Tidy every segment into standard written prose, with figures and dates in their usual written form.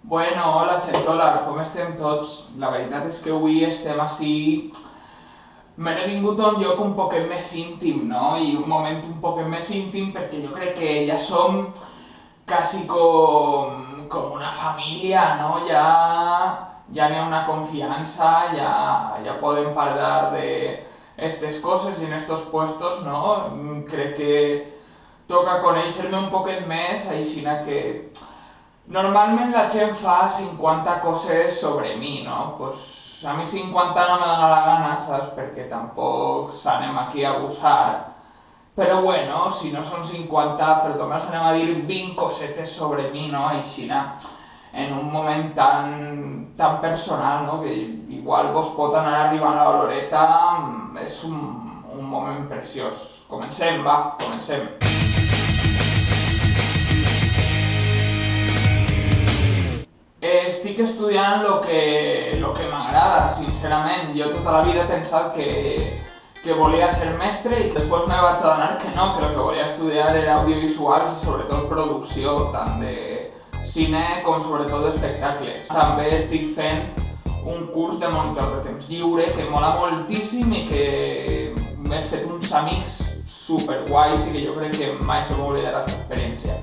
Bueno, hola Xentola, com estem tots? La veritat és que avui estem així... Me n'he vingut a un lloc un poquet més íntim, no? I un moment un poquet més íntim perquè jo crec que ja som quasi com una família, no? Ja n'hi ha una confiança, ja podem parlar de estas coses i en estos puestos, no? Crec que toca conèixer-me un poquet més, aixina que... Normalment la gent fa 50 coses sobre mi, no? Pues a mi 50 no me dona la gana, saps? Perquè tampoc s'anem aquí a abusar. Però bueno, si no són 50, per lo menos anem a dir 20 cosetes sobre mi, no? Aixina, en un moment tan personal, no? Que igual vos pot anar arribant la oloreta, és un moment preciós. Comencem, va, comencem. Estic estudiant lo que m'agrada, sincerament. Jo tota la vida he pensat que volia ser mestre i després me vaig adonar que no, que lo que volia estudiar era audiovisuals i sobretot producció, tant de cine com sobretot d'espectacles. També estic fent un curs de monitor de temps lliure que mola moltíssim i que m'he fet uns amics superguais i que jo crec que mai se m'oblidarà aquesta experiència.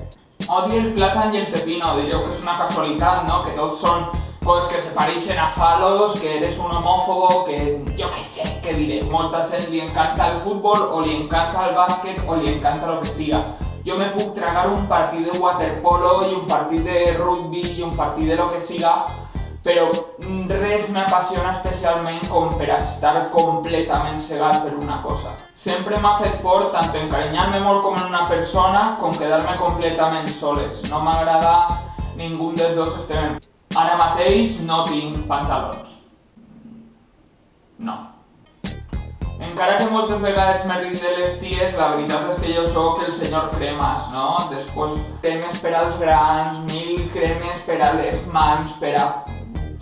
Odio el plàtan i el pepino, direu que és una casualitat, no? Que tots són coses que se pareixen a falos, que eres un homòfobo, que jo què sé, què diré. Molta gent li encanta el futbol, o li encanta el bàsquet, o li encanta lo que siga. Jo me puc tragar un partit de waterpolo i un partit de rugby i un partit de lo que siga, però res m'apassiona especialment com per estar completament cegat per una cosa. Sempre m'ha fet por tant encarinyar-me molt com en una persona com quedar-me completament soles. No m'agrada ningú dels dos extrems. Ara mateix no tinc pantalons. No. Encara que moltes vegades me ric de les ties, la veritat és que jo sóc el senyor cremes, no? Després cremes per als grans, 1000 cremes per a les mans, per a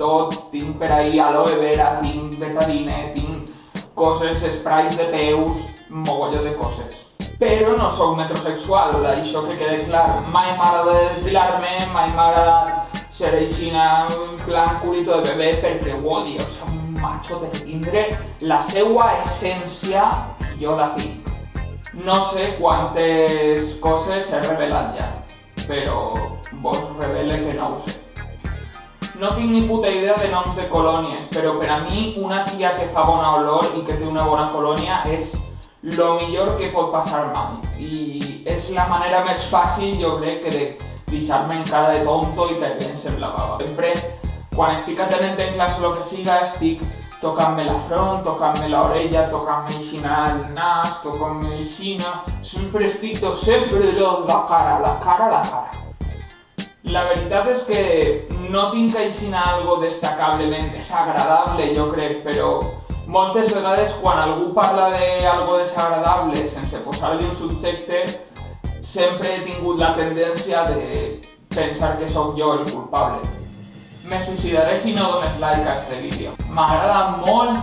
tot, tinc per ahí aloe vera, tinc betadine, tinc coses, sprays de peus, mogolló de coses. Però no sóc metrosexual, això que quede clar. Mai m'agrada desfilar-me, mai m'agrada ser aixina en plan culito de bebè perquè ho odio, o sigui, un macho té que tindre la seua essència, jo la tinc. No sé quantes coses he revelat ja, però vos revele que no ho sé. No tinc ni puta idea de noms de colònies, però per a mi una tia que fa bona olor i que té una bona colònia és lo millor que pot passar mai. I és la manera més fàcil, jo crec, que de deixar-me en cara de tonto i que em sembla bava. Sempre, quan estic atenent en classe o el que siga, estic tocant-me la front, tocant-me l'orella, tocant-me aixina el nas, tocant-me aixina... Sempre estic sempre la cara. La veritat és que no tinc aixina algo destacablement desagradable, jo crec, però moltes vegades quan algú parla d'algo desagradable sense posar-li un subjecte, sempre he tingut la tendència de pensar que sóc jo el culpable. Me suïcidaré si no dones like a este vídeo. M'agrada molt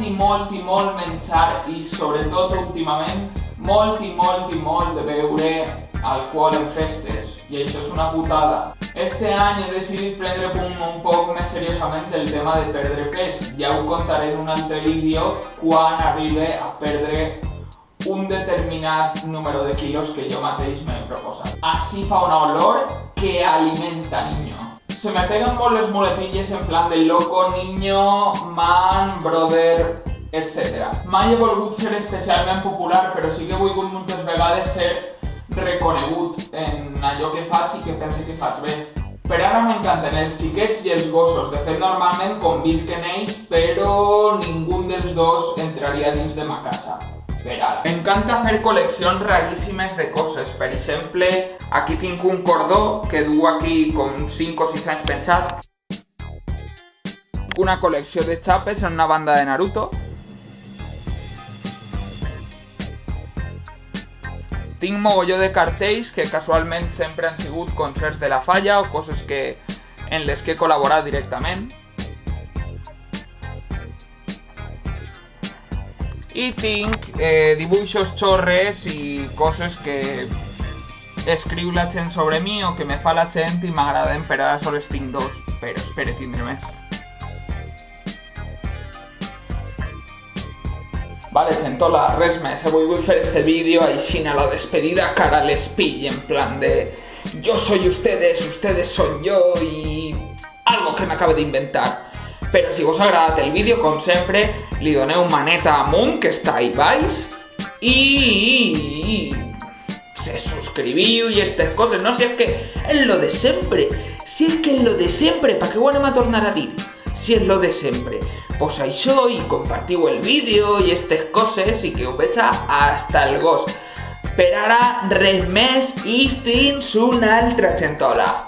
menjar i sobretot últimament molt de beure alcohol en festes. I això és una putada. Este any he decidit prendre un poc més seriosament el tema de perdre pes. Ja ho contaré en un altre vídeo quan arribe a perdre un determinat número de quilos que jo mateix m'he proposat. Així fa una olor que alimenta, niño. Se me pegan molt les muletilles en plan de loco, niño, man, brother, etc. Mai he volgut ser especialment popular, però sí que he volgut moltes vegades ser reconegut en allò que faig i que pense que faig bé. Per ara m'encanten els xiquets i els gossos. De fet, normalment convisquen ells, però ningú dels dos entraria dins de ma casa. Per ara. M'encanta fer col·leccions raríssimes de coses. Per exemple, aquí tinc un cordó que du aquí com 5 o 6 anys penjat. Una col·lecció de xapes en una banda de Naruto. Tinc mogolló de cartells que casualment sempre han sigut concerts de La Falla o coses en les que he col·laborat directament. I tinc dibuixos xorres i coses que escriu la gent sobre mi o que me fa la gent i m'agraden per ara sols tinc 2, però espero tindre més. Vale, gentola, res més, avui vull fer este vídeo així a la despedida cara a l'espill, en plan de yo soy ustedes, ustedes son yo y algo que m'acabo d'inventar. Però si vos ha agradat el vídeo, com sempre, li doneu maneta amunt, que està ahí baix, y se suscribiu y estas cosas, no? Si es que es lo de siempre, ¿para qué ho anem a tornar a dir? Si és lo de sempre. Pues això, i compartiu el vídeo i aquestes coses, i que ho veig hasta el gos. Per ara, res més i fins una altra gentola.